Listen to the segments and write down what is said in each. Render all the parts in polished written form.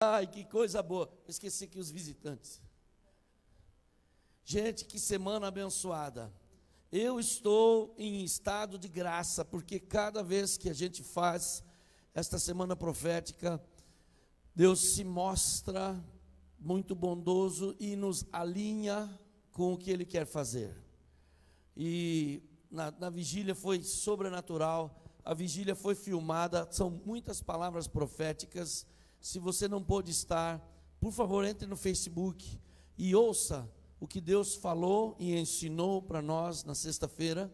Ai, que coisa boa. Eu esqueci aqui os visitantes. Gente, que semana abençoada. Eu estou em estado de graça, porque cada vez que a gente faz esta semana profética, Deus se mostra muito bondoso e nos alinha com o que Ele quer fazer. E na vigília foi sobrenatural, a vigília foi filmada, são muitas palavras proféticas. Se você não pôde estar, por favor, entre no Facebook e ouça o que Deus falou e ensinou para nós na sexta-feira.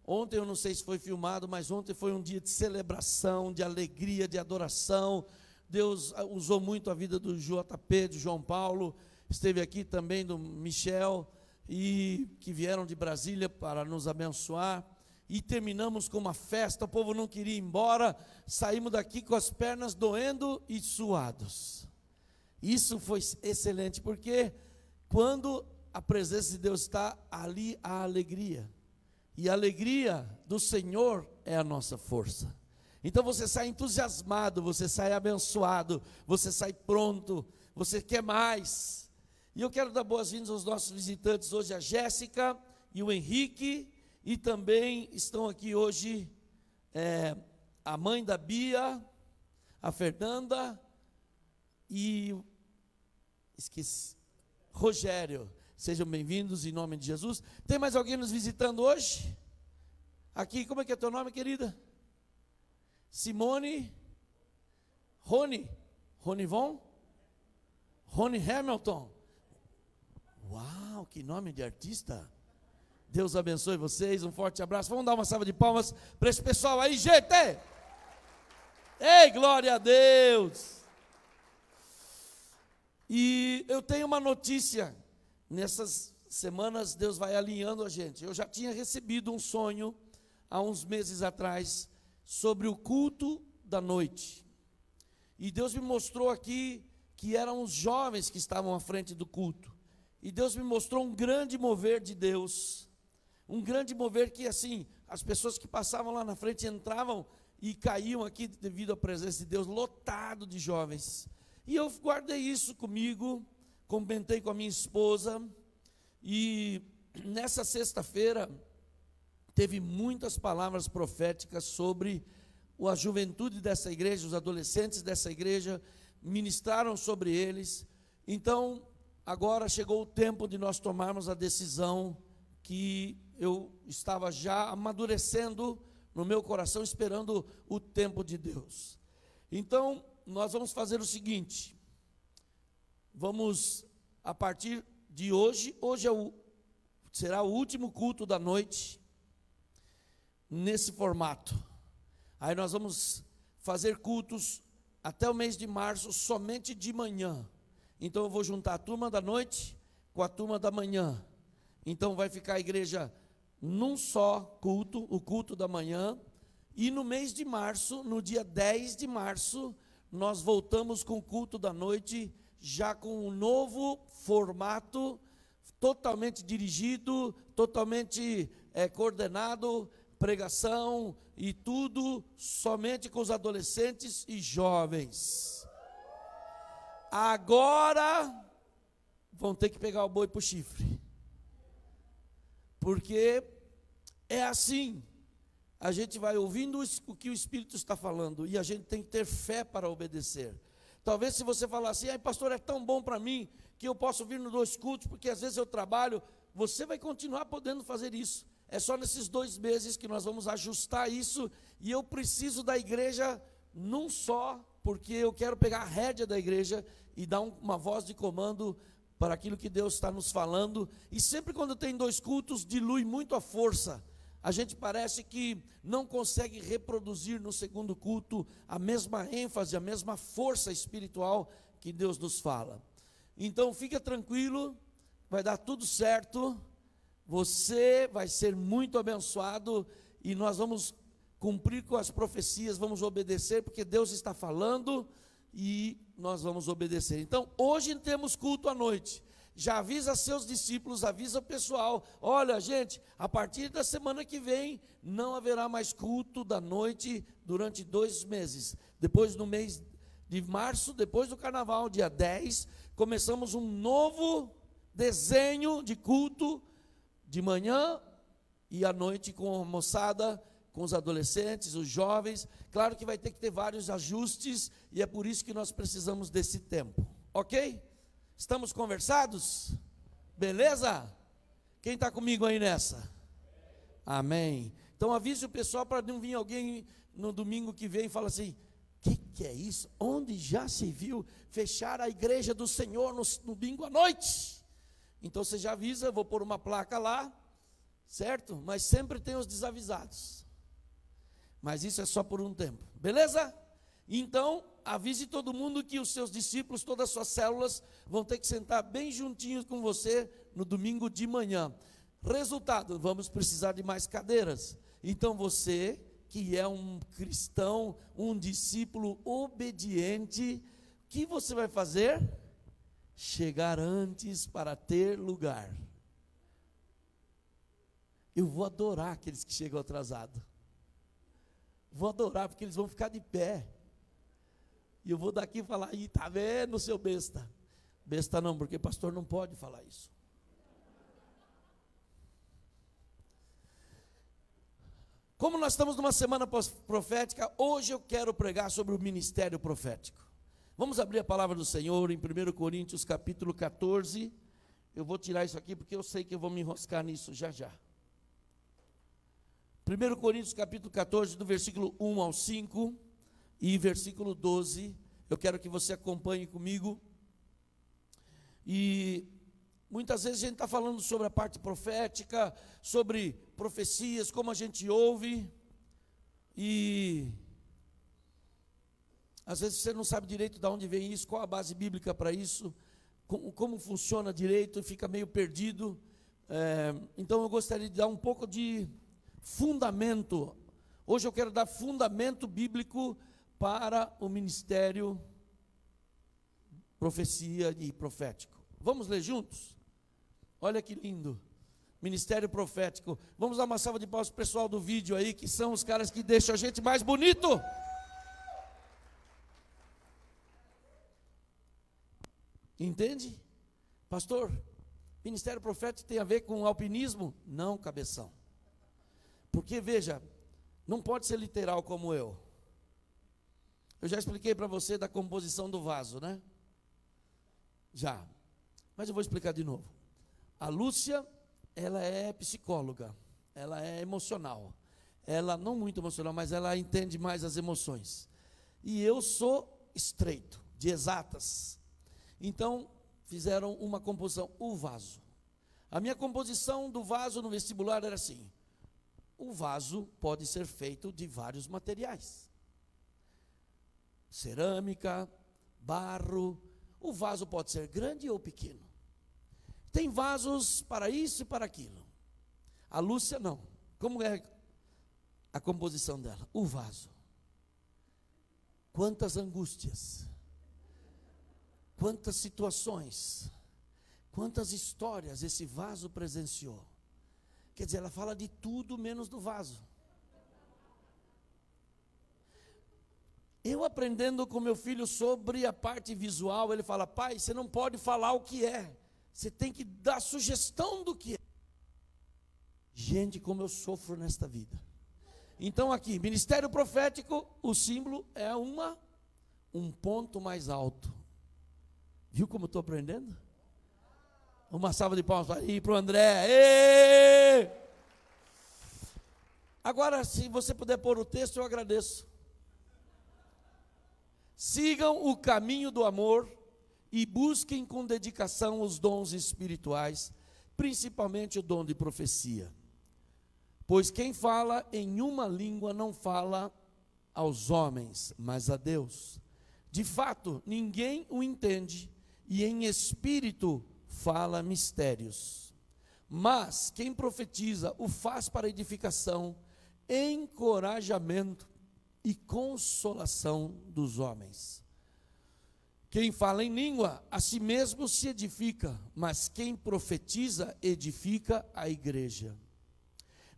Ontem eu não sei se foi filmado, mas ontem foi um dia de celebração, de alegria, de adoração. Deus usou muito a vida do JP, de João Paulo, esteve aqui também do Michel, e que vieram de Brasília para nos abençoar. E terminamos com uma festa, o povo não queria ir embora, saímos daqui com as pernas doendo e suados. Isso foi excelente, porque quando a presença de Deus está ali, há alegria. E a alegria do Senhor é a nossa força. Então você sai entusiasmado, você sai abençoado, você sai pronto, você quer mais. E eu quero dar boas-vindas aos nossos visitantes hoje, a Jéssica e o Henrique. E também estão aqui hoje a mãe da Bia, a Fernanda e Rogério. Sejam bem-vindos em nome de Jesus. Tem mais alguém nos visitando hoje? Aqui, como é que é teu nome, querida? Simone? Rony Von? Rony Hamilton? Uau, que nome de artista! Deus abençoe vocês, um forte abraço. Vamos dar uma salva de palmas para esse pessoal aí, gente! Ei, glória a Deus! E eu tenho uma notícia. Nessas semanas Deus vai alinhando a gente. Eu já tinha recebido um sonho há uns meses atrás sobre o culto da noite. E Deus me mostrou aqui que eram os jovens que estavam à frente do culto. E Deus me mostrou um grande mover de Deus. Um grande mover que, assim, as pessoas que passavam lá na frente entravam e caíam aqui devido à presença de Deus, lotado de jovens. E eu guardei isso comigo, comentei com a minha esposa, e nessa sexta-feira teve muitas palavras proféticas sobre a juventude dessa igreja, os adolescentes dessa igreja, ministraram sobre eles. Então, agora chegou o tempo de nós tomarmos a decisão que eu estava já amadurecendo no meu coração, esperando o tempo de Deus. Então, nós vamos fazer o seguinte, vamos, a partir de hoje será o último culto da noite, nesse formato. Aí nós vamos fazer cultos até o mês de março, somente de manhã. Então eu vou juntar a turma da noite com a turma da manhã. Então vai ficar a igreja num só culto, o culto da manhã, e no mês de março, no dia 10 de março, nós voltamos com o culto da noite, já com um novo formato, totalmente dirigido, totalmente coordenado, pregação e tudo, somente com os adolescentes e jovens. Agora, vão ter que pegar o boi para o chifre. Porque é assim, a gente vai ouvindo o que o Espírito está falando, e a gente tem que ter fé para obedecer. Talvez se você falar assim, pastor, é tão bom para mim, que eu posso vir nos 2 cultos, porque às vezes eu trabalho, você vai continuar podendo fazer isso. É só nesses 2 meses que nós vamos ajustar isso, e eu preciso da igreja num só, porque eu quero pegar a rédea da igreja e dar uma voz de comando para aquilo que Deus está nos falando. E sempre quando tem 2 cultos, dilui muito a força. A gente parece que não consegue reproduzir no segundo culto a mesma ênfase, a mesma força espiritual que Deus nos fala. Então fica tranquilo, vai dar tudo certo, você vai ser muito abençoado, e nós vamos cumprir com as profecias, vamos obedecer, porque Deus está falando, e nós vamos obedecer. Então hoje temos culto à noite. Já avisa seus discípulos, avisa o pessoal, olha gente, a partir da semana que vem, não haverá mais culto da noite durante 2 meses, depois no mês de março, depois do carnaval, dia 10, começamos um novo desenho de culto, de manhã e à noite com a moçada, com os adolescentes, os jovens. Claro que vai ter que ter vários ajustes, e é por isso que nós precisamos desse tempo, ok? Estamos conversados? Beleza? Quem está comigo aí nessa? Amém. Então avise o pessoal para não vir alguém no domingo que vem e fala assim: que é isso? Onde já se viu fechar a igreja do Senhor no domingo à noite? Então você já avisa, eu vou pôr uma placa lá, certo? Mas sempre tem os desavisados. Mas isso é só por um tempo, beleza? Então, avise todo mundo que os seus discípulos, todas as suas células, vão ter que sentar bem juntinhos com você no domingo de manhã. Resultado, vamos precisar de mais cadeiras. Então você, que é um cristão, um discípulo obediente, o que você vai fazer? Chegar antes para ter lugar. Eu vou adorar aqueles que chegam atrasados. Vou adorar, porque eles vão ficar de pé. E eu vou daqui falar: aí, tá vendo, seu besta? Besta não, porque pastor não pode falar isso. Como nós estamos numa semana profética, hoje eu quero pregar sobre o ministério profético. Vamos abrir a palavra do Senhor em 1 Coríntios capítulo 14. Eu vou tirar isso aqui porque eu sei que eu vou me enroscar nisso já já. 1 Coríntios capítulo 14, do versículo 1 ao 5 e versículo 12. Eu quero que você acompanhe comigo. E muitas vezes a gente está falando sobre a parte profética, sobre profecias, como a gente ouve, e às vezes você não sabe direito de onde vem isso, qual a base bíblica para isso, como funciona direito, e fica meio perdido. Então eu gostaria de dar um pouco de fundamento. Hoje eu quero dar fundamento bíblico para o ministério profecia e profético. Vamos ler juntos? Olha que lindo, ministério profético. Vamos dar uma salva de palmas para o pessoal do vídeo aí, que são os caras que deixam a gente mais bonito. Entende? Pastor, ministério profético tem a ver com alpinismo? Não, cabeção. Porque veja, não pode ser literal como eu. Eu já expliquei para você da composição do vaso, né? Já. Mas eu vou explicar de novo. A Lúcia, ela é psicóloga, ela é emocional. Ela não muito emocional, mas ela entende mais as emoções. E eu sou estreito, de exatas. Então, fizeram uma composição, o vaso. A minha composição do vaso no vestibular era assim: o vaso pode ser feito de vários materiais. Cerâmica, barro, o vaso pode ser grande ou pequeno. Tem vasos para isso e para aquilo. A Lúcia não. Como é a composição dela? O vaso. Quantas angústias, quantas situações, quantas histórias esse vaso presenciou. Quer dizer, ela fala de tudo menos do vaso. Eu aprendendo com meu filho sobre a parte visual, ele fala: pai, você não pode falar o que é, você tem que dar sugestão do que é. Gente, como eu sofro nesta vida. Então aqui, ministério profético, o símbolo é um ponto mais alto. Viu como eu estou aprendendo? Uma salva de palmas para o André. Êêê! Agora, se você puder pôr o texto, eu agradeço. Sigam o caminho do amor e busquem com dedicação os dons espirituais, principalmente o dom de profecia. Pois quem fala em uma língua não fala aos homens, mas a Deus. De fato, ninguém o entende, e em espírito fala mistérios. Mas quem profetiza o faz para edificação, encorajamento e consolação dos homens. Quem fala em língua, a si mesmo se edifica, mas quem profetiza, edifica a igreja.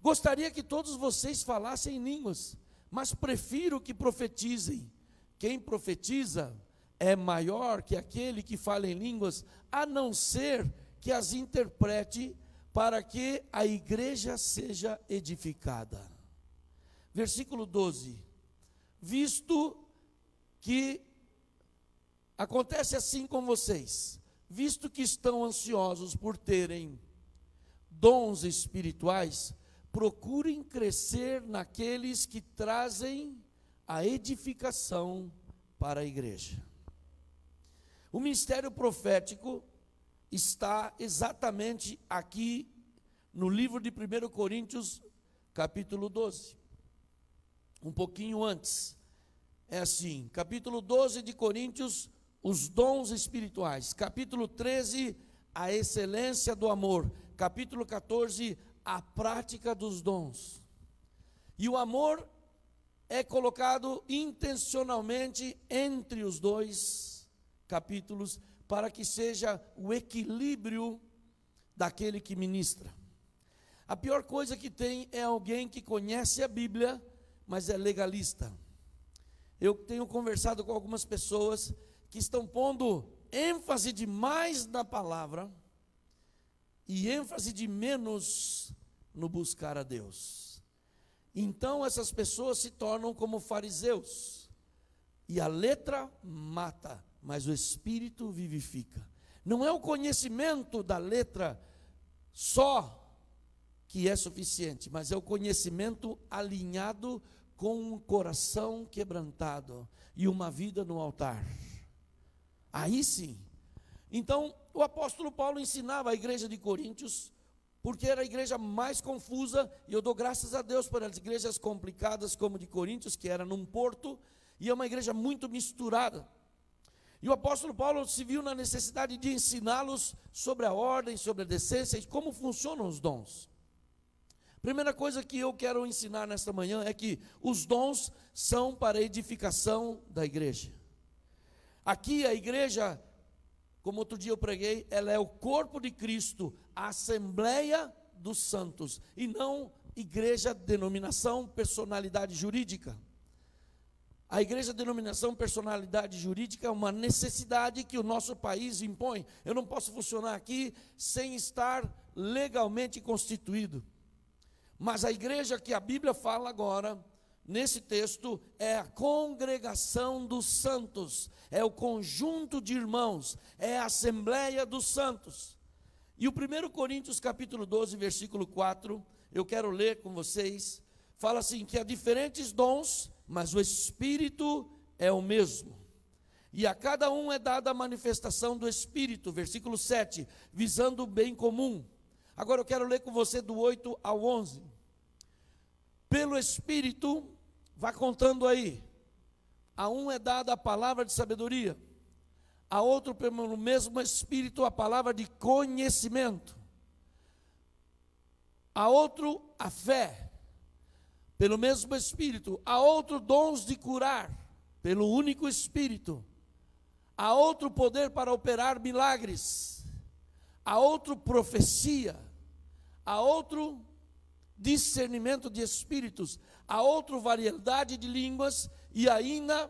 Gostaria que todos vocês falassem em línguas, mas prefiro que profetizem. Quem profetiza, é maior que aquele que fala em línguas, a não ser que as interprete, para que a igreja seja edificada. Versículo 12. Visto que acontece assim com vocês, visto que estão ansiosos por terem dons espirituais, procurem crescer naqueles que trazem a edificação para a igreja. O ministério profético está exatamente aqui no livro de 1 Coríntios, capítulo 12. Um pouquinho antes. É assim, capítulo 12 de Coríntios, os dons espirituais. Capítulo 13, a excelência do amor. Capítulo 14, a prática dos dons. E o amor é colocado intencionalmente entre os dois capítulos, para que seja o equilíbrio daquele que ministra. A pior coisa que tem é alguém que conhece a Bíblia, mas é legalista. Eu tenho conversado com algumas pessoas que estão pondo ênfase demais na palavra e ênfase de menos no buscar a Deus. Então essas pessoas se tornam como fariseus, e a letra mata, mas o Espírito vivifica. Não é o conhecimento da letra só que é suficiente, mas é o conhecimento alinhado com um coração quebrantado e uma vida no altar. Aí sim. Então, o apóstolo Paulo ensinava a igreja de Coríntios, porque era a igreja mais confusa, e eu dou graças a Deus por as igrejas complicadas como de Coríntios, que era num porto, e é uma igreja muito misturada. E o apóstolo Paulo se viu na necessidade de ensiná-los sobre a ordem, sobre a decência e como funcionam os dons. Primeira coisa que eu quero ensinar nesta manhã é que os dons são para a edificação da igreja. Aqui a igreja, como outro dia eu preguei, ela é o corpo de Cristo, a assembleia dos santos, e não igreja, denominação, personalidade jurídica. A igreja, denominação, personalidade jurídica é uma necessidade que o nosso país impõe. Eu não posso funcionar aqui sem estar legalmente constituído. Mas a igreja que a Bíblia fala agora, nesse texto, é a congregação dos santos, é o conjunto de irmãos, é a assembleia dos santos. E o 1 Coríntios capítulo 12, versículo 4, eu quero ler com vocês, fala assim, que há diferentes dons, mas o Espírito é o mesmo. E a cada um é dada a manifestação do Espírito, versículo 7, visando o bem comum. Agora eu quero ler com você do 8 ao 11. Pelo Espírito, vá contando aí. A um é dada a palavra de sabedoria, a outro pelo mesmo Espírito a palavra de conhecimento, a outro a fé, pelo mesmo Espírito, a outro dons de curar, pelo único Espírito, a outro poder para operar milagres, a outro profecia, a outro discernimento de espíritos, a outro variedade de línguas e ainda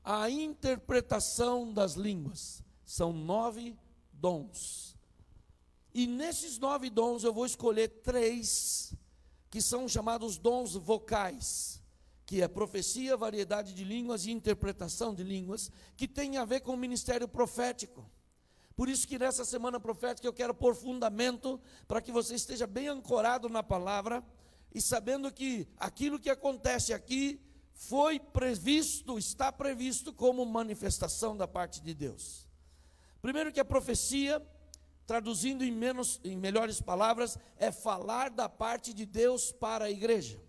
a interpretação das línguas. São 9 dons. E nesses 9 dons eu vou escolher 3 que são chamados dons vocais, que é profecia, variedade de línguas e interpretação de línguas, que tem a ver com o ministério profético. Por isso que nessa semana profética eu quero pôr fundamento para que você esteja bem ancorado na palavra e sabendo que aquilo que acontece aqui foi previsto, está previsto como manifestação da parte de Deus. Primeiro que a profecia, traduzindo em melhores palavras, é falar da parte de Deus para a igreja.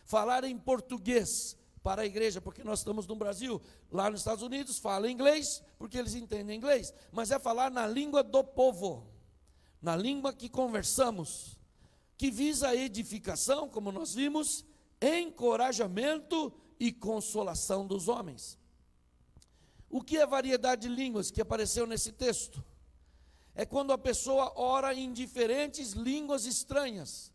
Falar em português para a igreja, porque nós estamos no Brasil, lá nos Estados Unidos fala inglês, porque eles entendem inglês, mas é falar na língua do povo, na língua que conversamos, que visa a edificação, como nós vimos, encorajamento e consolação dos homens. O que é variedade de línguas que apareceu nesse texto? É quando a pessoa ora em diferentes línguas estranhas,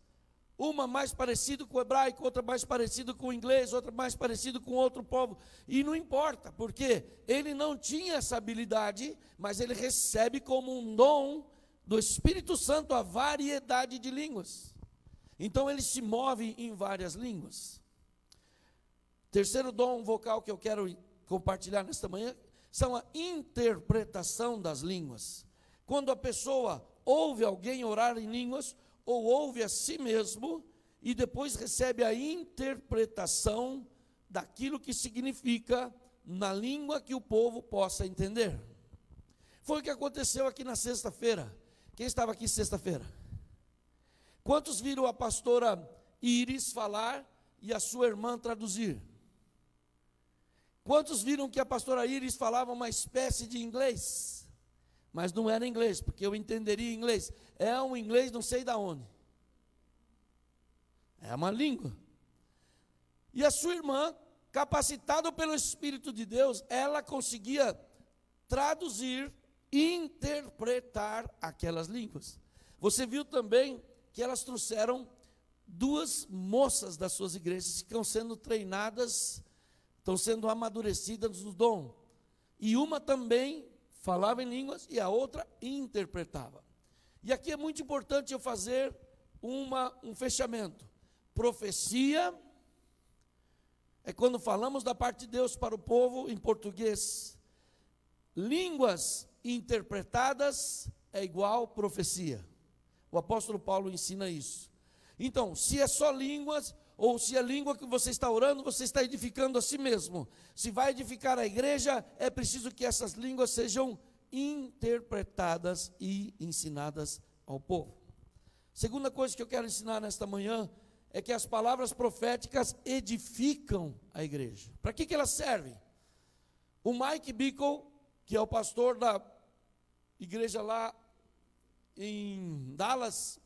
uma mais parecida com o hebraico, outra mais parecida com o inglês, outra mais parecida com outro povo, e não importa, porque ele não tinha essa habilidade, mas ele recebe como um dom do Espírito Santo a variedade de línguas. Então ele se move em várias línguas. Terceiro dom vocal que eu quero compartilhar nesta manhã são a interpretação das línguas. Quando a pessoa ouve alguém orar em línguas, ou ouve a si mesmo, e depois recebe a interpretação daquilo que significa na língua que o povo possa entender. Foi o que aconteceu aqui na sexta-feira. Quem estava aqui sexta-feira? Quantos viram a pastora Iris falar e a sua irmã traduzir? Quantos viram que a pastora Iris falava uma espécie de inglês? Mas não era inglês, porque eu entenderia inglês. É um inglês não sei de onde. É uma língua. E a sua irmã, capacitada pelo Espírito de Deus, ela conseguia traduzir, interpretar aquelas línguas. Você viu também que elas trouxeram duas moças das suas igrejas, que estão sendo treinadas, estão sendo amadurecidas no dom. E uma também falava em línguas e a outra interpretava. E aqui é muito importante eu fazer um fechamento. Profecia é quando falamos da parte de Deus para o povo em português. Línguas interpretadas é igual profecia. O apóstolo Paulo ensina isso. Então, se é só línguas, ou se a língua que você está orando, você está edificando a si mesmo. Se vai edificar a igreja, é preciso que essas línguas sejam interpretadas e ensinadas ao povo. Segunda coisa que eu quero ensinar nesta manhã é que as palavras proféticas edificam a igreja. Para que elas servem? O Mike Bickle, que é o pastor da igreja lá em Dallas,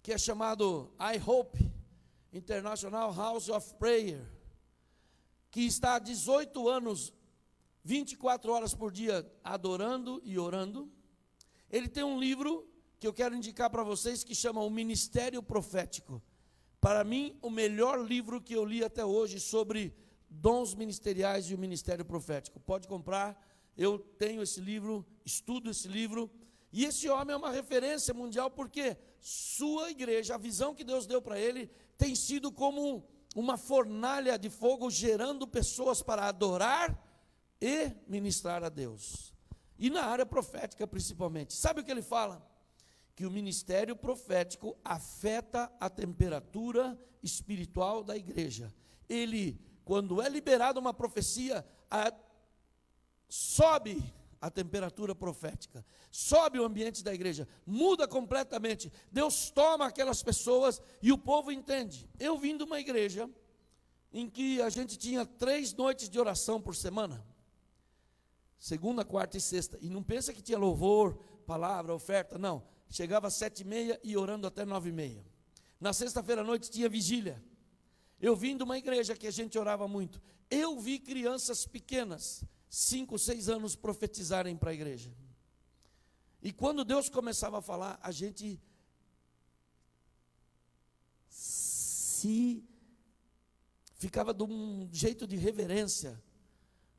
que é chamado I Hope International House of Prayer, que está há 18 anos, 24 horas por dia, adorando e orando. Ele tem um livro que eu quero indicar para vocês, que chama O Ministério Profético. Para mim, o melhor livro que eu li até hoje sobre dons ministeriais e o ministério profético. Pode comprar, eu tenho esse livro, estudo esse livro, e esse homem é uma referência mundial, porque sua igreja, a visão que Deus deu para ele, tem sido como uma fornalha de fogo, gerando pessoas para adorar e ministrar a Deus. E na área profética principalmente. Sabe o que ele fala? Que o ministério profético afeta a temperatura espiritual da igreja. Ele, quando é liberada uma profecia, sobe a temperatura profética, sobe o ambiente da igreja, muda completamente. Deus toma aquelas pessoas e o povo entende. Eu vim de uma igreja em que a gente tinha 3 noites de oração por semana, segunda, quarta e sexta, e não pensa que tinha louvor, palavra, oferta, não, chegava às 7h30 e orando até 9h30, na sexta-feira à noite tinha vigília. Eu vim de uma igreja que a gente orava muito, eu vi crianças pequenas, 5, 6 anos, profetizarem para a igreja, e quando Deus começava a falar, a gente ficava de um jeito de reverência,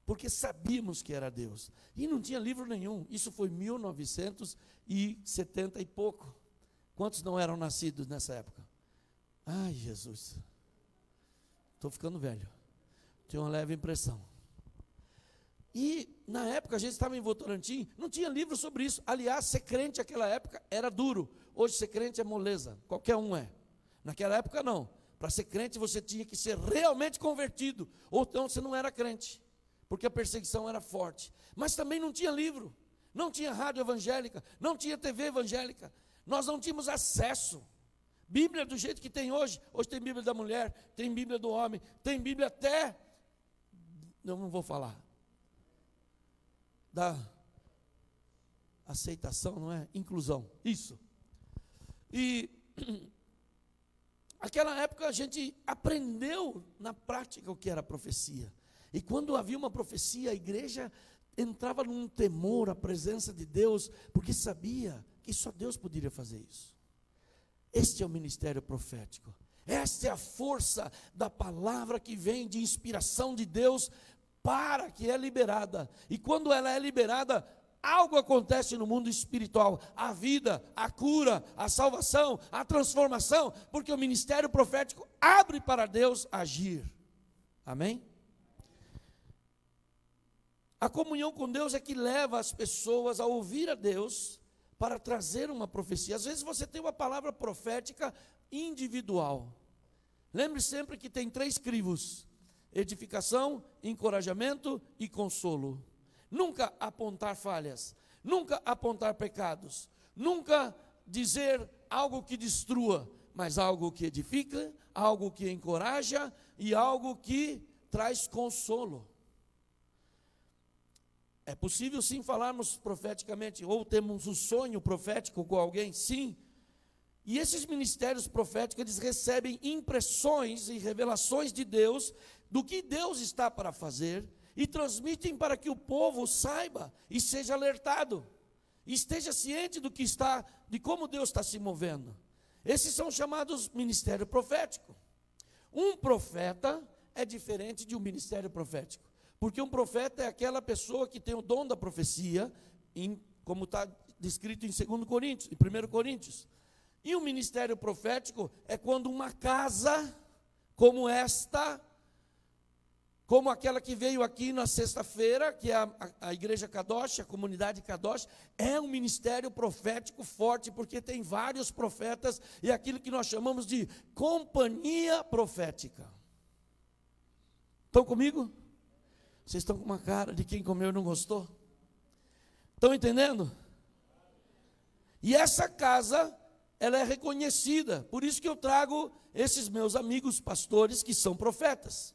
porque sabíamos que era Deus, e não tinha livro nenhum. Isso foi 1970 e pouco. Quantos não eram nascidos nessa época? Ai, Jesus, estou ficando velho, tenho uma leve impressão. E na época a gente estava em Votorantim, não tinha livro sobre isso. Aliás, ser crente naquela época era duro. Hoje ser crente é moleza, qualquer um é. Naquela época não. Para ser crente você tinha que ser realmente convertido, ou então você não era crente, porque a perseguição era forte. Mas também não tinha livro, não tinha rádio evangélica, não tinha TV evangélica, nós não tínhamos acesso. Bíblia do jeito que tem hoje tem Bíblia da mulher, tem Bíblia do homem, tem Bíblia até, eu não vou falar, da aceitação, não é? Inclusão, isso. E aquela época a gente aprendeu na prática o que era profecia. E quando havia uma profecia, a igreja entrava num temor à presença de Deus, porque sabia que só Deus poderia fazer isso. Este é o ministério profético. Esta é a força da palavra que vem de inspiração de Deus para que é liberada. E quando ela é liberada, algo acontece no mundo espiritual. A vida, a cura, a salvação, a transformação. Porque o ministério profético abre para Deus agir. Amém? A comunhão com Deus é que leva as pessoas a ouvir a Deus para trazer uma profecia. Às vezes você tem uma palavra profética individual. Lembre sempre que tem 3 crivos: edificação, encorajamento e consolo. Nunca apontar falhas, nunca apontar pecados, nunca dizer algo que destrua, mas algo que edifica, algo que encoraja e algo que traz consolo. É possível sim falarmos profeticamente, ou temos um sonho profético com alguém, sim. E esses ministérios proféticos, eles recebem impressões e revelações de Deus, do que Deus está para fazer, e transmitem para que o povo saiba e seja alertado, e esteja ciente do que está, de como Deus está se movendo. Esses são chamados ministério profético. Um profeta é diferente de um ministério profético. Porque um profeta é aquela pessoa que tem o dom da profecia, como está descrito em 2 Coríntios, em 1 Coríntios. E o ministério profético é quando uma casa como esta, como aquela que veio aqui na sexta-feira, que é a igreja Kadosh, a comunidade Kadosh, é um ministério profético forte, porque tem vários profetas, e aquilo que nós chamamos de companhia profética. Estão comigo? Vocês estão com uma cara de quem comeu e não gostou? Estão entendendo? E essa casa, ela é reconhecida. Por isso que eu trago esses meus amigos pastores que são profetas.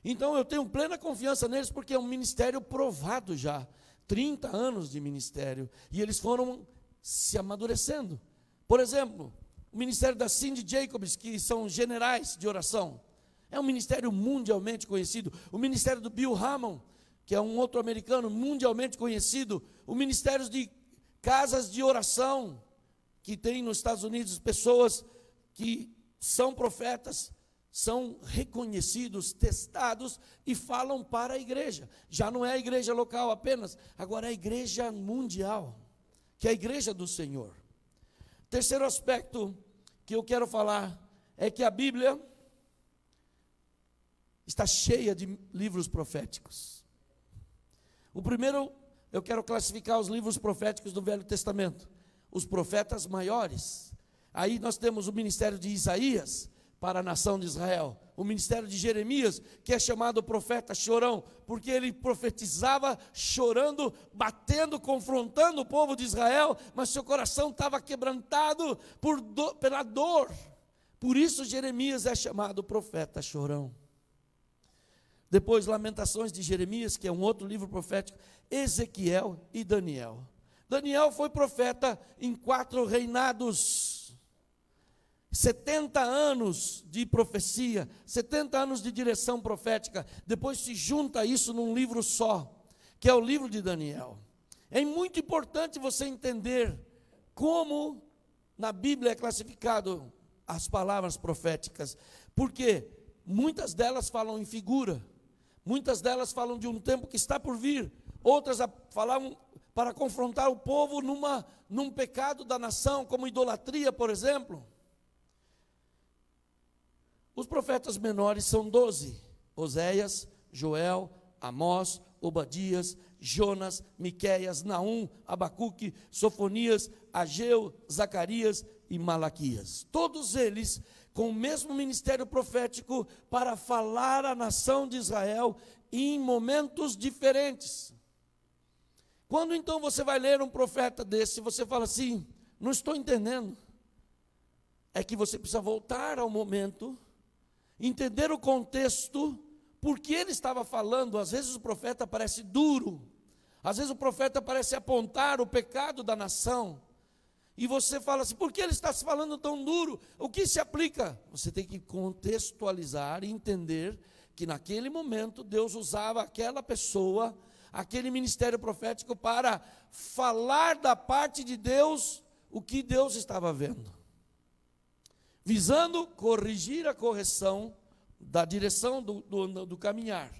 Então eu tenho plena confiança neles, porque é um ministério provado já. 30 anos de ministério. E eles foram se amadurecendo. Por exemplo, o ministério da Cindy Jacobs, que são generais de oração. É um ministério mundialmente conhecido. O ministério do Bill Hamon, que é um outro americano mundialmente conhecido. O ministério de casas de oração, que tem nos Estados Unidos pessoas que são profetas, são reconhecidos, testados e falam para a igreja. Já não é a igreja local apenas, agora é a igreja mundial, que é a igreja do Senhor. Terceiro aspecto que eu quero falar é que a Bíblia está cheia de livros proféticos. O primeiro, eu quero classificar os livros proféticos do Velho Testamento. Os profetas maiores. Aí nós temos o ministério de Isaías para a nação de Israel. O ministério de Jeremias, que é chamado profeta chorão, porque ele profetizava chorando, batendo, confrontando o povo de Israel, mas seu coração estava quebrantado pela dor. Por isso Jeremias é chamado profeta chorão. Depois, Lamentações de Jeremias, que é um outro livro profético, Ezequiel e Daniel. Daniel foi profeta em 4 reinados, 70 anos de profecia, 70 anos de direção profética. Depois se junta isso num livro só, que é o livro de Daniel. É muito importante você entender como na Bíblia é classificado as palavras proféticas, porque muitas delas falam em figura. Muitas delas falam de um tempo que está por vir, outras falavam para confrontar o povo num pecado da nação, como idolatria, por exemplo. Os profetas menores são 12, Oséias, Joel, Amós, Obadias, Jonas, Miqueias, Naum, Abacuque, Sofonias, Ageu, Zacarias e Malaquias. Todos eles com o mesmo ministério profético para falar à nação de Israel em momentos diferentes. Quando então você vai ler um profeta desse, você fala assim, não estou entendendo. É que você precisa voltar ao momento, entender o contexto, porque ele estava falando. Às vezes o profeta parece duro, às vezes o profeta parece apontar o pecado da nação, e você fala assim, por que ele está se falando tão duro? O que se aplica? Você tem que contextualizar e entender que naquele momento Deus usava aquela pessoa, aquele ministério profético para falar da parte de Deus o que Deus estava vendo. visando corrigir a correção da direção do caminhar.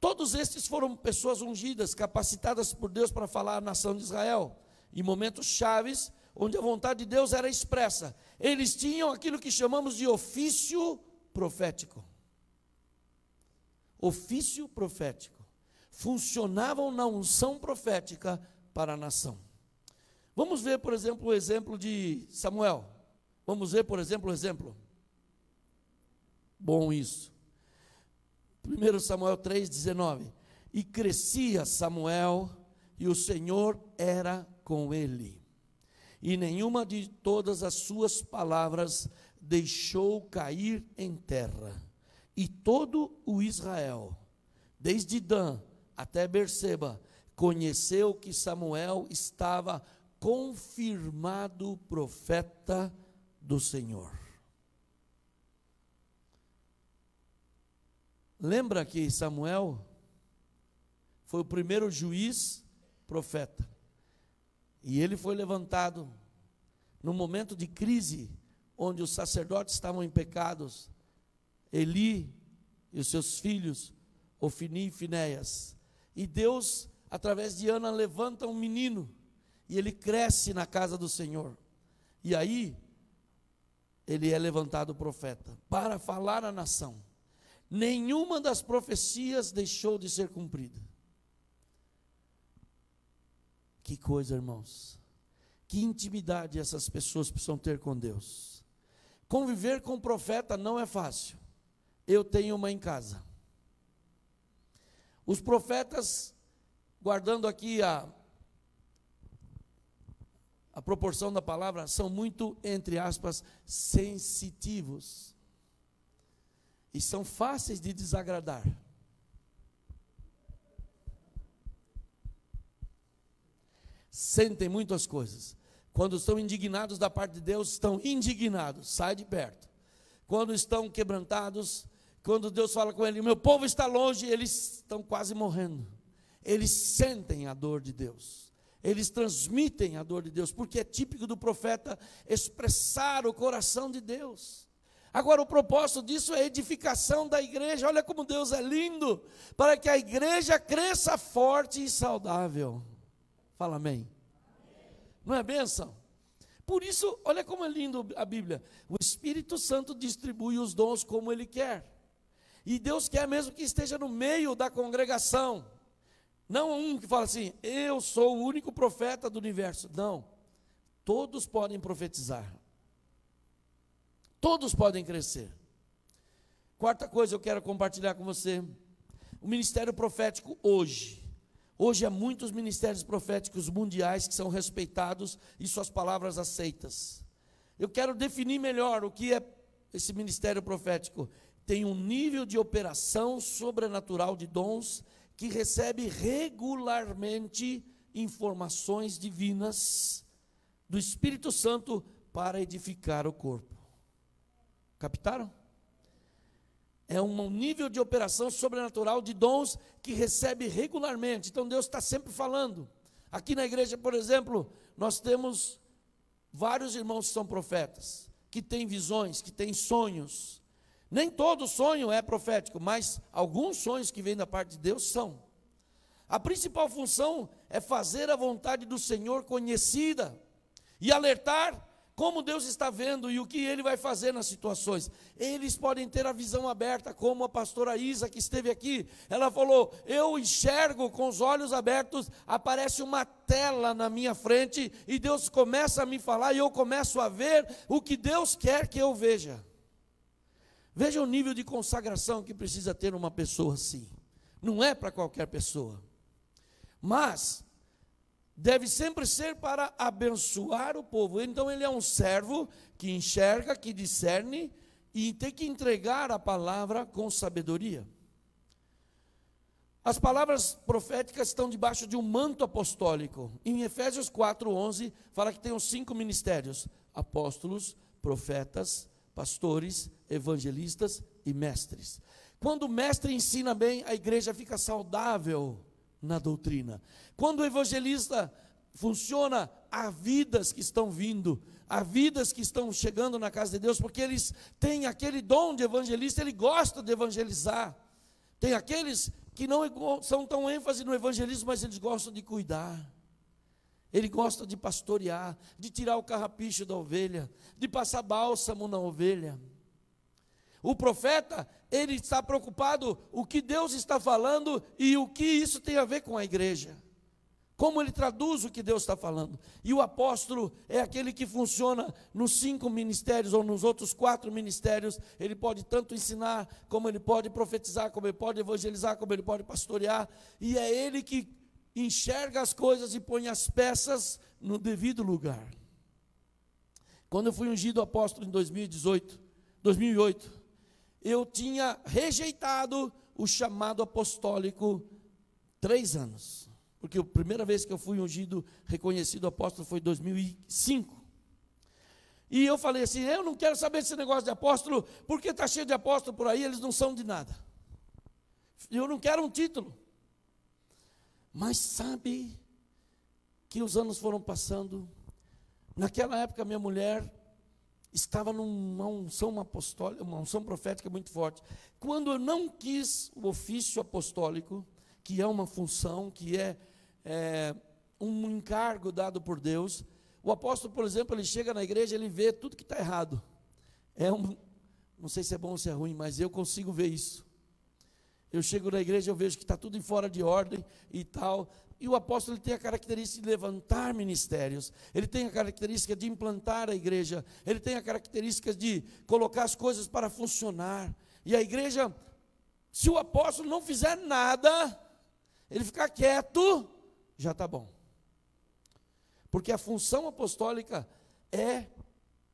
Todos estes foram pessoas ungidas, capacitadas por Deus para falar à nação de Israel, em momentos chaves, onde a vontade de Deus era expressa. Eles tinham aquilo que chamamos de ofício profético. Ofício profético. Funcionavam na unção profética para a nação. Vamos ver, por exemplo, o exemplo de Samuel. Vamos ver, por exemplo, o exemplo. Bom isso. 1 Samuel 3,19. E crescia Samuel, e o Senhor era com ele. E nenhuma de todas as suas palavras deixou cair em terra. E todo o Israel, desde Dan até Berseba, conheceu que Samuel estava confirmado profeta do Senhor. Lembra que Samuel foi o primeiro juiz profeta. E ele foi levantado num momento de crise, onde os sacerdotes estavam em pecados, Eli e os seus filhos, Ofni e Finéias. E Deus, através de Ana, levanta um menino, e ele cresce na casa do Senhor. E aí, ele é levantado profeta, para falar à nação. Nenhuma das profecias deixou de ser cumprida. Que coisa, irmãos. Que intimidade essas pessoas precisam ter com Deus. Conviver com o profeta não é fácil. Eu tenho uma em casa. Os profetas, guardando aqui a proporção da palavra, são muito, entre aspas, sensitivos. E são fáceis de desagradar. Sentem muitas coisas. Quando estão indignados da parte de Deus, estão indignados, sai de perto. Quando estão quebrantados, quando Deus fala com ele, meu povo está longe, eles estão quase morrendo. Eles sentem a dor de Deus. Eles transmitem a dor de Deus, porque é típico do profeta expressar o coração de Deus. Agora, o propósito disso é a edificação da igreja. Olha como Deus é lindo, para que a igreja cresça forte e saudável. Fala amém. Não é bênção? Por isso, olha como é lindo a Bíblia. O Espírito Santo distribui os dons como Ele quer. E Deus quer mesmo que esteja no meio da congregação. Não um que fala assim, eu sou o único profeta do universo. Não, todos podem profetizar. Todos podem crescer. Quarta coisa eu quero compartilhar com você. O ministério profético hoje. Hoje há muitos ministérios proféticos mundiais que são respeitados e suas palavras aceitas. Eu quero definir melhor o que é esse ministério profético. Tem um nível de operação sobrenatural de dons que recebe regularmente informações divinas do Espírito Santo para edificar o corpo. Captaram? É um nível de operação sobrenatural de dons que recebe regularmente. Então Deus está sempre falando. Aqui na igreja, por exemplo, nós temos vários irmãos que são profetas, que têm visões, que têm sonhos. Nem todo sonho é profético, mas alguns sonhos que vêm da parte de Deus são. A principal função é fazer a vontade do Senhor conhecida e alertar como Deus está vendo e o que Ele vai fazer nas situações. Eles podem ter a visão aberta, como a pastora Isa que esteve aqui. Ela falou, eu enxergo com os olhos abertos, aparece uma tela na minha frente e Deus começa a me falar e eu começo a ver o que Deus quer que eu veja. Veja o nível de consagração que precisa ter uma pessoa assim. Não é para qualquer pessoa. Mas deve sempre ser para abençoar o povo. Então ele é um servo que enxerga, que discerne e tem que entregar a palavra com sabedoria. As palavras proféticas estão debaixo de um manto apostólico. Em Efésios 4:11 fala que tem os 5 ministérios: apóstolos, profetas, pastores, evangelistas e mestres. Quando o mestre ensina bem, a igreja fica saudável na doutrina. Quando o evangelista funciona a vidas que estão vindo, a vidas que estão chegando na casa de Deus, porque eles têm aquele dom de evangelista, ele gosta de evangelizar. Tem aqueles que não são tão ênfase no evangelismo, mas eles gostam de cuidar. Ele gosta de pastorear, de tirar o carrapicho da ovelha, de passar bálsamo na ovelha. O profeta, ele está preocupado o que Deus está falando e o que isso tem a ver com a igreja. Como ele traduz o que Deus está falando. E o apóstolo é aquele que funciona nos 5 ministérios ou nos outros 4 ministérios. Ele pode tanto ensinar, como ele pode profetizar, como ele pode evangelizar, como ele pode pastorear. E é ele que enxerga as coisas e põe as peças no devido lugar. Quando eu fui ungido apóstolo em 2008, eu tinha rejeitado o chamado apostólico 3 anos. Porque a primeira vez que eu fui ungido, reconhecido apóstolo, foi em 2005. E eu falei assim, eu não quero saber desse negócio de apóstolo, porque está cheio de apóstolo por aí, eles não são de nada. Eu não quero um título. Mas sabe que os anos foram passando. Naquela época, minha mulher estava numa unção apostólica, uma unção profética muito forte. Quando eu não quis o ofício apostólico, que é uma função, que é um encargo dado por Deus. O apóstolo, por exemplo, ele chega na igreja, ele vê tudo que está errado. Não sei se é bom ou se é ruim, mas eu consigo ver isso. Eu chego na igreja, eu vejo que está tudo em fora de ordem e tal. E o apóstolo ele tem a característica de levantar ministérios. Ele tem a característica de implantar a igreja. Ele tem a característica de colocar as coisas para funcionar. E a igreja, se o apóstolo não fizer nada, ele ficar quieto, já está bom. Porque a função apostólica é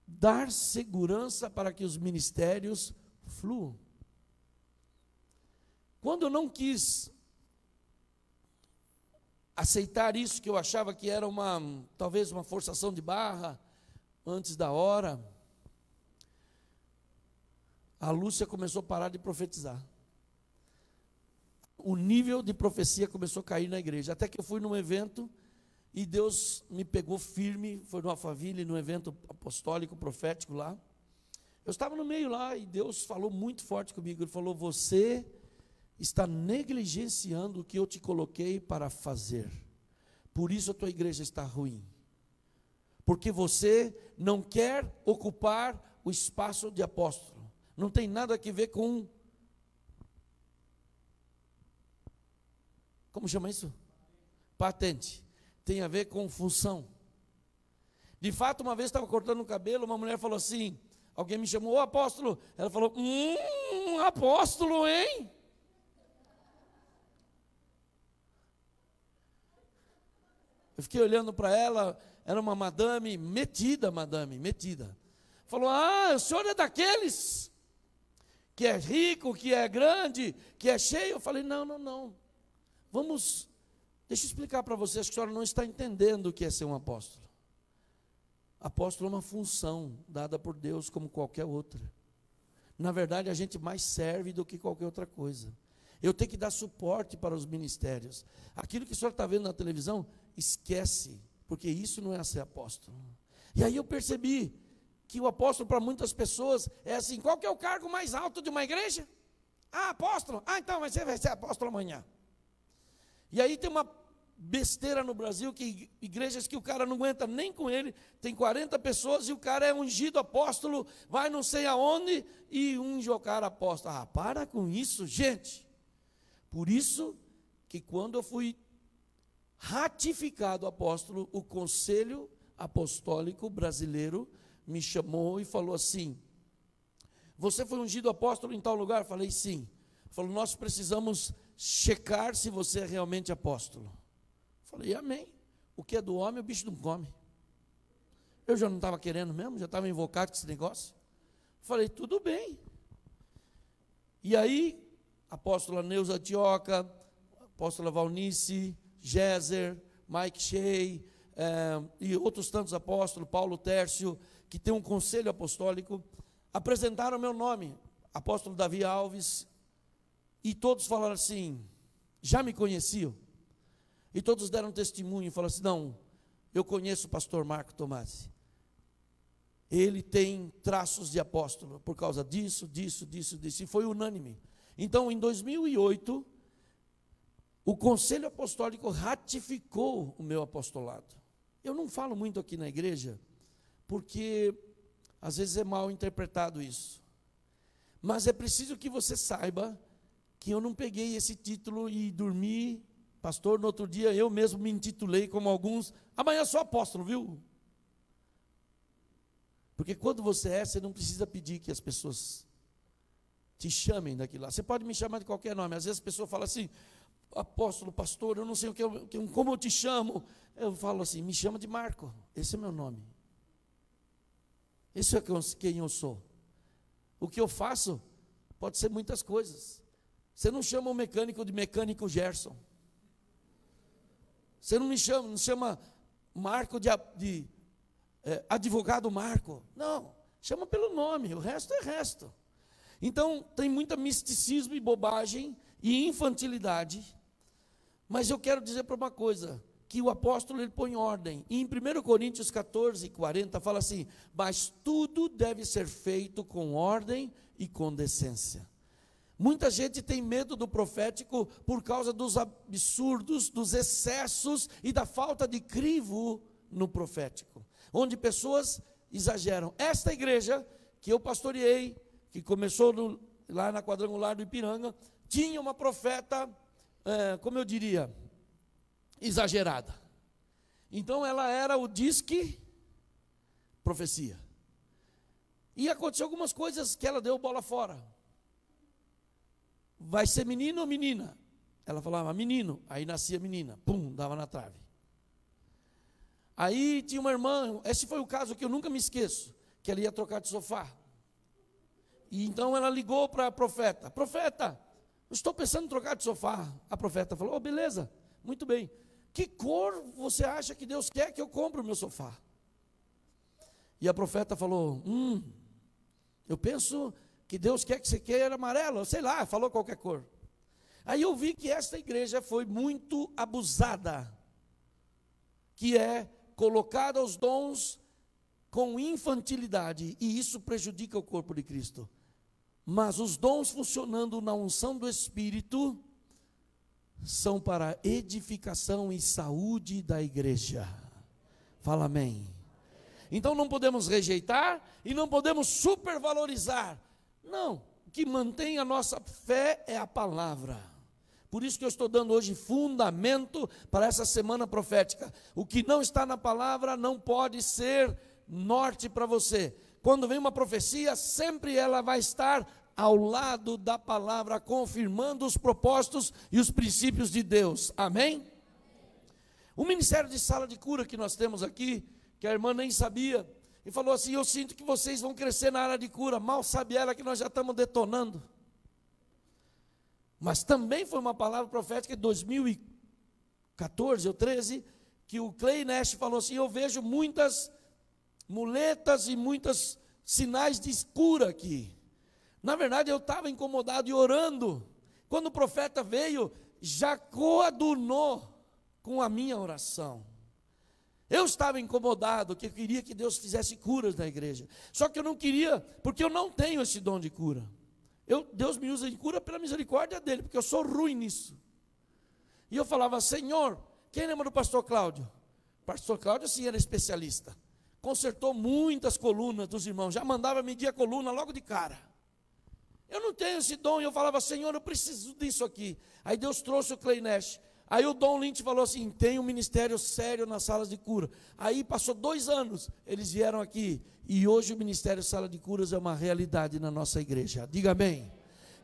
dar segurança para que os ministérios fluam. Quando eu não quis aceitar isso, que eu achava que era talvez uma forçação de barra, antes da hora, a Lúcia começou a parar de profetizar. O nível de profecia começou a cair na igreja, até que eu fui num evento, e Deus me pegou firme, foi no Alphaville, num evento apostólico, profético lá. Eu estava no meio lá, e Deus falou muito forte comigo, Ele falou, você está negligenciando o que eu te coloquei para fazer, por isso a tua igreja está ruim, porque você não quer ocupar o espaço de apóstolo, não tem nada a ver com, como chama isso? Patente, tem a ver com função. De fato, uma vez estava cortando o cabelo, uma mulher falou assim, alguém me chamou, ô apóstolo, ela falou, apóstolo, hein? Eu fiquei olhando para ela, era uma madame, metida. Falou, o senhor é daqueles que é rico, que é grande, que é cheio? Eu falei, não. Deixa eu explicar para vocês que a senhora não está entendendo o que é ser um apóstolo. Apóstolo é uma função dada por Deus como qualquer outra. Na verdade, a gente mais serve do que qualquer outra coisa. Eu tenho que dar suporte para os ministérios. Aquilo que o senhor está vendo na televisão, esquece, porque isso não é ser apóstolo. E aí eu percebi que o apóstolo para muitas pessoas é assim, qual que é o cargo mais alto de uma igreja? Apóstolo, então você vai ser apóstolo amanhã. E aí tem uma besteira no Brasil, que igrejas que o cara não aguenta nem com ele, tem 40 pessoas e o cara é ungido apóstolo, vai não sei aonde e unge o cara apóstolo. Para com isso, gente. Por isso que quando eu fui ratificado apóstolo, o Conselho Apostólico Brasileiro me chamou e falou assim, você foi ungido apóstolo em tal lugar? Eu falei, sim. Falou, nós precisamos checar se você é realmente apóstolo. Eu falei, amém. O que é do homem, o bicho não come. Eu já não estava querendo mesmo, já estava invocado com esse negócio. Eu falei, tudo bem. E aí, a apóstola Neuza Antioca, a apóstola Valnice, Géser, Mike Shea, e outros tantos apóstolos, Paulo Tércio, que tem um conselho apostólico, apresentaram meu nome, apóstolo Davi Alves, e todos falaram assim, já me conheciam? E todos deram testemunho e falaram assim, não, eu conheço o pastor Marco Tomasi. Ele tem traços de apóstolo por causa disso, e foi unânime. Então, em 2008, o Conselho Apostólico ratificou o meu apostolado. Eu não falo muito aqui na igreja, porque às vezes é mal interpretado isso. Mas é preciso que você saiba que eu não peguei esse título e dormi, pastor, no outro dia eu mesmo me intitulei como alguns, amanhã sou apóstolo, viu? Porque quando você é, você não precisa pedir que as pessoas te chamem daquilo lá. Você pode me chamar de qualquer nome. Às vezes a pessoa fala assim, apóstolo, pastor, eu não sei como eu te chamo. Eu falo assim, me chama de Marco, esse é meu nome. Esse é quem eu sou. O que eu faço pode ser muitas coisas. Você não chama o mecânico de mecânico Gerson. Você não me chama Marco de advogado Marco. Não, chama pelo nome, o resto é resto. Então, tem muito misticismo e bobagem e infantilidade. Mas eu quero dizer para uma coisa, que o apóstolo ele põe ordem. E em 1 Coríntios 14, 40, fala assim, mas tudo deve ser feito com ordem e com decência. Muita gente tem medo do profético por causa dos absurdos, dos excessos e da falta de crivo no profético, onde pessoas exageram. Esta igreja que eu pastoreei, que começou lá na Quadrangular do Ipiranga, tinha uma profeta, como eu diria, exagerada. Então ela era o disque profecia. E aconteceu algumas coisas que ela deu bola fora. Vai ser menino ou menina? Ela falava menino, aí nascia menina, pum, dava na trave. Aí tinha uma irmã, esse foi o caso que eu nunca me esqueço, que ela ia trocar de sofá. E então ela ligou para a profeta, profeta, eu estou pensando em trocar de sofá. A profeta falou, beleza, muito bem. Que cor você acha que Deus quer que eu compre o meu sofá? E a profeta falou, eu penso que Deus quer que você queira amarelo, sei lá, falou qualquer cor. Aí eu vi que esta igreja foi muito abusada, que é colocada os dons com infantilidade, e isso prejudica o corpo de Cristo. Mas os dons funcionando na unção do Espírito são para edificação e saúde da igreja. Fala amém. Então não podemos rejeitar e não podemos supervalorizar. Não, o que mantém a nossa fé é a palavra. Por isso que eu estou dando hoje fundamento para essa semana profética. O que não está na palavra não pode ser norte para você. Quando vem uma profecia, sempre ela vai estar ao lado da palavra, confirmando os propósitos e os princípios de Deus. Amém? O ministério de sala de cura que nós temos aqui, que a irmã nem sabia, e falou assim, eu sinto que vocês vão crescer na área de cura. Mal sabe ela que nós já estamos detonando. Mas também foi uma palavra profética de 2014 ou 13, que o Clay Nash falou assim, eu vejo muitas muletas e muitos sinais de cura aqui. Na verdade eu estava incomodado e orando. Quando o profeta veio, já coadunou com a minha oração. Eu estava incomodado, que eu queria que Deus fizesse curas na igreja. Só que eu não queria, porque eu não tenho esse dom de cura. Deus me usa de cura pela misericórdia dele, porque eu sou ruim nisso. E eu falava, Senhor, quem lembra do pastor Cláudio? O pastor Cláudio sim era especialista. Consertou muitas colunas dos irmãos, já mandava medir a coluna logo de cara. Eu não tenho esse dom, e eu falava, Senhor, eu preciso disso aqui. Aí Deus trouxe o Clay Nash. Aí o Dom Lynch falou assim, tem um ministério sério nas salas de cura. Aí passou 2 anos, eles vieram aqui, e hoje o ministério Sala de Curas é uma realidade na nossa igreja. Diga amém.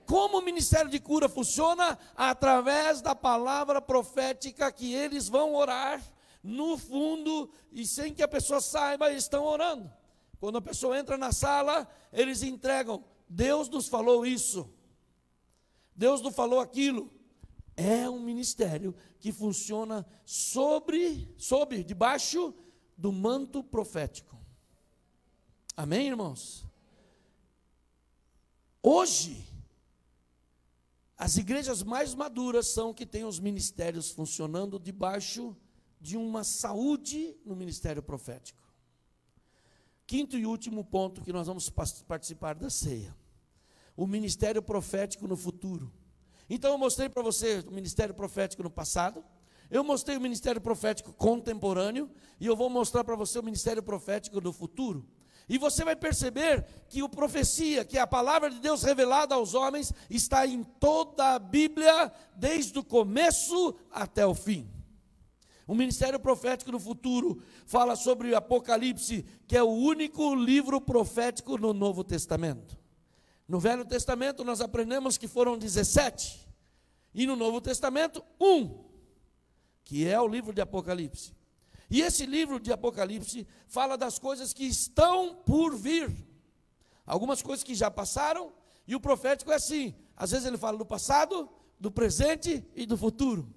Como o ministério de cura funciona? Através da palavra profética que eles vão orar, no fundo, e sem que a pessoa saiba, eles estão orando. Quando a pessoa entra na sala, eles entregam, Deus nos falou isso, Deus nos falou aquilo. É um ministério que funciona debaixo do manto profético. Amém, irmãos? Hoje, as igrejas mais maduras são que têm os ministérios funcionando debaixo de uma saúde no ministério profético. Quinto e último ponto que nós vamos participar da ceia. O ministério profético no futuro. Então eu mostrei para você o ministério profético no passado, eu mostrei o ministério profético contemporâneo, e eu vou mostrar para você o ministério profético do futuro. E você vai perceber que a profecia, que a palavra de Deus revelada aos homens, está em toda a Bíblia, desde o começo até o fim. O ministério profético no futuro fala sobre o Apocalipse, que é o único livro profético no Novo Testamento. No Velho Testamento nós aprendemos que foram 17, e no Novo Testamento 1, que é o livro de Apocalipse. E esse livro de Apocalipse fala das coisas que estão por vir. Algumas coisas que já passaram, e o profético é assim, às vezes ele fala do passado, do presente e do futuro.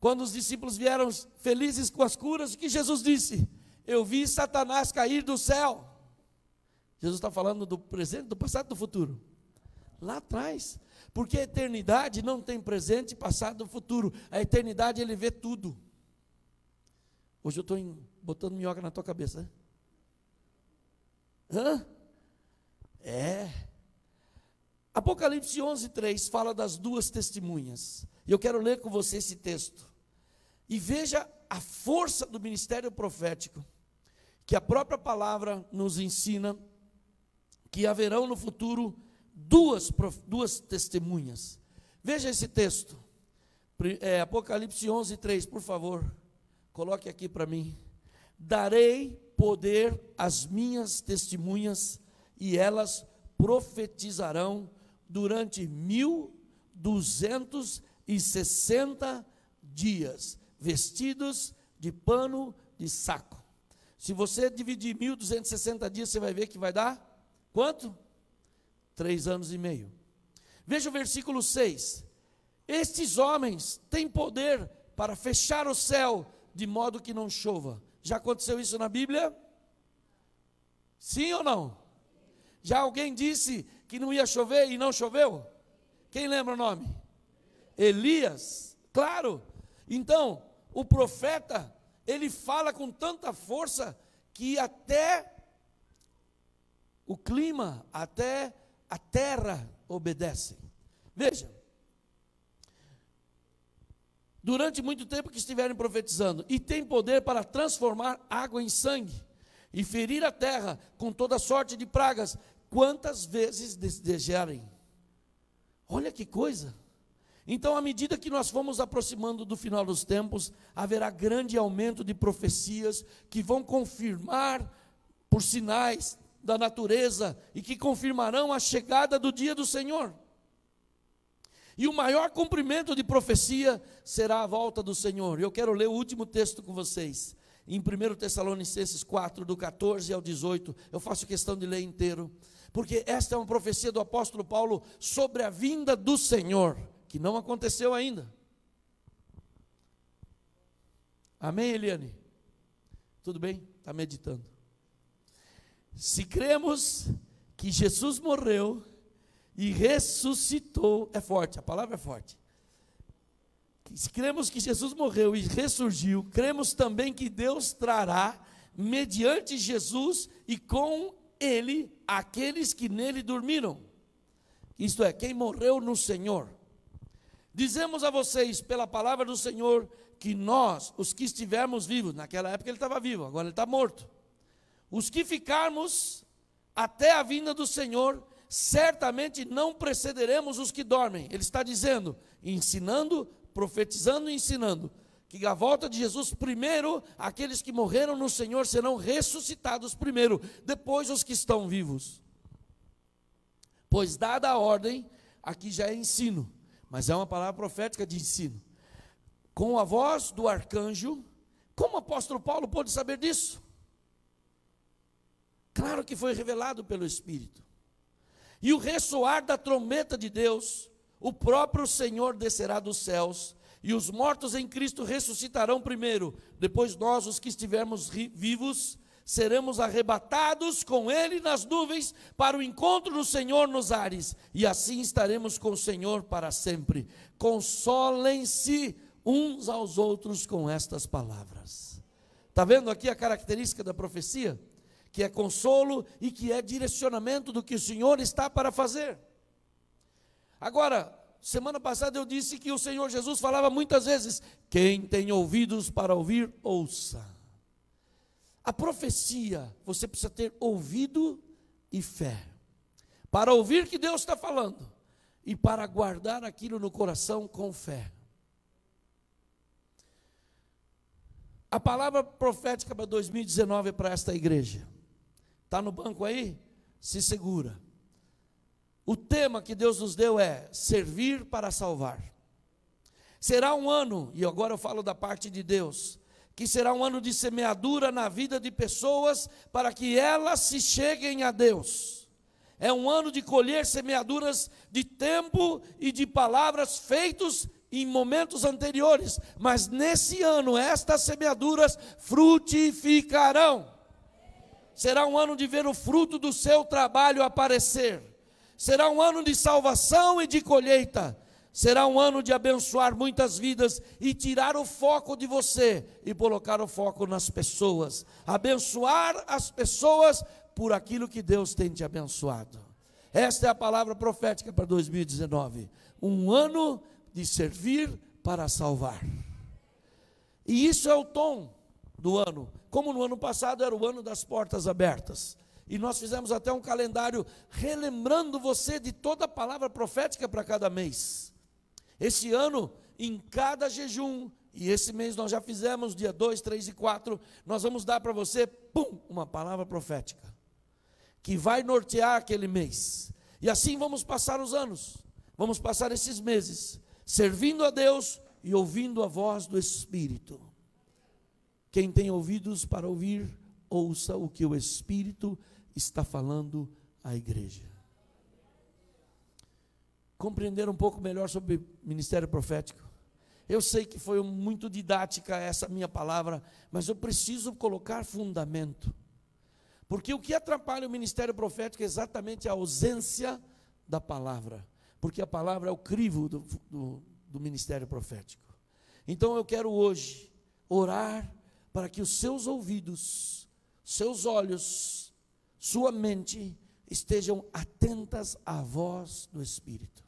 Quando os discípulos vieram felizes com as curas, o que Jesus disse? Eu vi Satanás cair do céu. Jesus está falando do presente, do passado e do futuro. Lá atrás. Porque a eternidade não tem presente, passado e futuro. A eternidade ele vê tudo. Hoje eu estou botando minhoca na tua cabeça, né? Hã? É. Apocalipse 11:3 fala das duas testemunhas. E eu quero ler com você esse texto. E veja a força do ministério profético, que a própria palavra nos ensina, que haverão no futuro duas testemunhas. Veja esse texto. Apocalipse 11:3, por favor. Coloque aqui para mim. Darei poder às minhas testemunhas, e elas profetizarão durante 1260 dias, vestidos de pano de saco. Se você dividir 1260 dias, você vai ver que vai dar quanto? 3 anos e meio. Veja o versículo 6. Estes homens têm poder para fechar o céu, de modo que não chova. Já aconteceu isso na Bíblia? Sim ou não? Já alguém disse que não ia chover e não choveu? Quem lembra o nome? Elias. Claro. Então, o profeta, ele fala com tanta força que até o clima, até a terra obedecem. Veja. Durante muito tempo que estiverem profetizando, e tem poder para transformar água em sangue, e ferir a terra com toda sorte de pragas, quantas vezes desejarem. Olha que coisa. Então, à medida que nós formos aproximando do final dos tempos, haverá grande aumento de profecias, que vão confirmar por sinais da natureza, e que confirmarão a chegada do dia do Senhor. E o maior cumprimento de profecia será a volta do Senhor. Eu quero ler o último texto com vocês. Em 1 Tessalonicenses 4, do 14 ao 18. Eu faço questão de ler inteiro. Porque esta é uma profecia do apóstolo Paulo sobre a vinda do Senhor, que não aconteceu ainda. Amém, Eliane? Tudo bem? Está meditando. Se cremos que Jesus morreu e ressuscitou, é forte, a palavra é forte. Se cremos que Jesus morreu e ressurgiu, cremos também que Deus trará, mediante Jesus e com ele, aqueles que nele dormiram. Isto é, quem morreu no Senhor. Dizemos a vocês, pela palavra do Senhor, que nós, os que estivermos vivos, naquela época ele estava vivo, agora ele está morto. Os que ficarmos até a vinda do Senhor, certamente não precederemos os que dormem. Ele está dizendo, ensinando, profetizando e ensinando, que a volta de Jesus, primeiro, aqueles que morreram no Senhor serão ressuscitados primeiro, depois os que estão vivos. Pois dada a ordem, aqui já é ensino, mas é uma palavra profética de ensino. Com a voz do arcanjo, como o apóstolo Paulo pôde saber disso? Claro que foi revelado pelo Espírito. E o ressoar da trombeta de Deus, o próprio Senhor descerá dos céus, e os mortos em Cristo ressuscitarão primeiro. Depois nós, os que estivermos vivos, seremos arrebatados com Ele nas nuvens, para o encontro do Senhor nos ares, e assim estaremos com o Senhor para sempre. Consolem-se uns aos outros com estas palavras. Está vendo aqui a característica da profecia? Que é consolo e que é direcionamento do que o Senhor está para fazer. Agora, semana passada eu disse que o Senhor Jesus falava muitas vezes: quem tem ouvidos para ouvir, ouça. A profecia, você precisa ter ouvido e fé, para ouvir que Deus está falando, e para guardar aquilo no coração com fé. A palavra profética para 2019 é para esta igreja. Está no banco aí? Se segura. O tema que Deus nos deu é servir para salvar. Será um ano, e agora eu falo da parte de Deus, que será um ano de semeadura na vida de pessoas para que elas se cheguem a Deus. É um ano de colher semeaduras de tempo e de palavras feitos em momentos anteriores, mas nesse ano estas semeaduras frutificarão. Será um ano de ver o fruto do seu trabalho aparecer. Será um ano de salvação e de colheita. Será um ano de abençoar muitas vidas e tirar o foco de você e colocar o foco nas pessoas. Abençoar as pessoas por aquilo que Deus tem te abençoado. Esta é a palavra profética para 2019. Um ano de servir para salvar. E isso é o tom do ano. Como no ano passado era o ano das portas abertas. E nós fizemos até um calendário relembrando você de toda a palavra profética para cada mês. Esse ano, em cada jejum, e esse mês nós já fizemos, dia 2, 3 e 4, nós vamos dar para você, uma palavra profética, que vai nortear aquele mês. E assim vamos passar os anos, vamos passar esses meses, servindo a Deus e ouvindo a voz do Espírito. Quem tem ouvidos para ouvir, ouça o que o Espírito está falando à igreja. Compreender um pouco melhor sobre ministério profético. Eu sei que foi muito didática essa minha palavra, mas eu preciso colocar fundamento. Porque o que atrapalha o ministério profético é exatamente a ausência da palavra. Porque a palavra é o crivo do ministério profético. Então eu quero hoje orar para que os seus ouvidos, seus olhos, sua mente estejam atentas à voz do Espírito.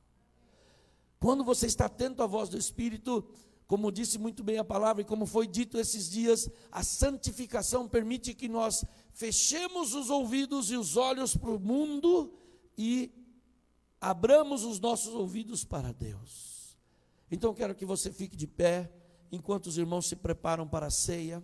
Quando você está atento à voz do Espírito, como disse muito bem a palavra e como foi dito esses dias, a santificação permite que nós fechemos os ouvidos e os olhos para o mundo e abramos os nossos ouvidos para Deus. Então eu quero que você fique de pé, enquanto os irmãos se preparam para a ceia.